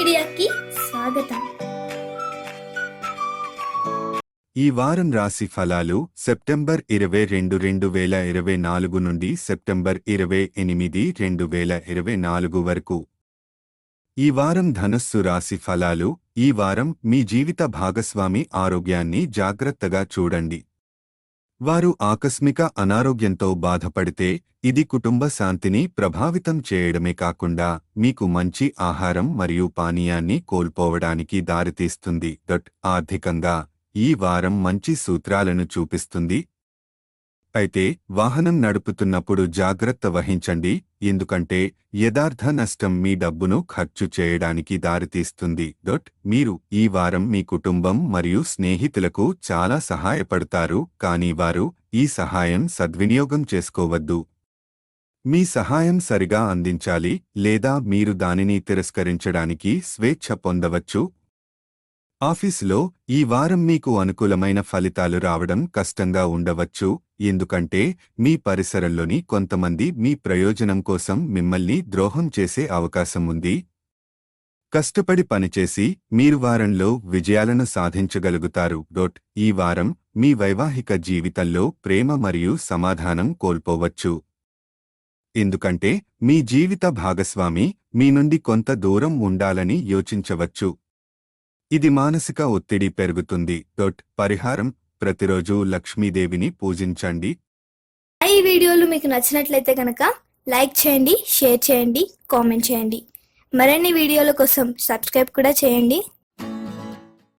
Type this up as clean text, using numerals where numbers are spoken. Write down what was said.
మీడియాకి స్వాగతం. ఈ వారం రాశి ఫలాలు సెప్టెంబర్ 22, 2024 నుండి సెప్టెంబర్ 28, 2024 వరకు. ఈ వారం ధనుస్సు రాశి ఫలాలు. ఈ వారం మీ జీవిత భాగస్వామి ఆరోగ్యాన్ని జాగ్రత్తగా చూడండి. వారు ఆకస్మిక అనారోగ్యంతో బాధపడితే ఇది కుటుంబ శాంతిని ప్రభావితం చేయడమే కాకుండా మీకు మంచి ఆహారం మరియు పానీయాన్ని కోల్పోవడానికి దారితీస్తుంది. ఆర్థికంగా ఈ వారం మంచి సూత్రాలను చూపిస్తుంది. అయితే వాహనం నడుపుతున్నప్పుడు జాగ్రత్త వహించండి, ఎందుకంటే యథార్థ నష్టం మీ డబ్బును ఖర్చు చేయడానికి దారితీస్తుంది. మీరు ఈ వారం మీ కుటుంబం మరియు స్నేహితులకు చాలా సహాయపడతారు, కానీ వారు ఈ సహాయం సద్వినియోగం చేసుకోవద్దు. మీ సహాయం సరిగా అందించాలి, లేదా మీరు దానిని తిరస్కరించడానికి స్వేచ్ఛ పొందవచ్చు. ఆఫీసులో ఈ వారం మీకు అనుకూలమైన ఫలితాలు రావడం కష్టంగా ఉండవచ్చు, ఎందుకంటే మీ పరిసరంలోని కొంతమంది మీ ప్రయోజనం కోసం మిమ్మల్ని ద్రోహం చేసే అవకాశం ఉంది. కష్టపడి పనిచేసి మీరు వారంలో విజయాలను సాధించగలుగుతారు. ఈ వారం మీ వైవాహిక జీవితంలో ప్రేమ మరియు సమాధానం కోల్పోవచ్చు, ఎందుకంటే మీ జీవిత భాగస్వామి మీ నుండి కొంత దూరం ఉండాలని యోచించవచ్చు. ఇది మానసిక ఒత్తిడి పెరుగుతుంది. పరిహారం: ప్రతిరోజు లక్ష్మీదేవిని పూజించండి. ఈ వీడియోలు మీకు నచ్చినట్లయితే కనుక లైక్ చేయండి, షేర్ చేయండి, కామెంట్ చేయండి. మరిన్ని వీడియోల కోసం సబ్స్క్రైబ్ కూడా చేయండి.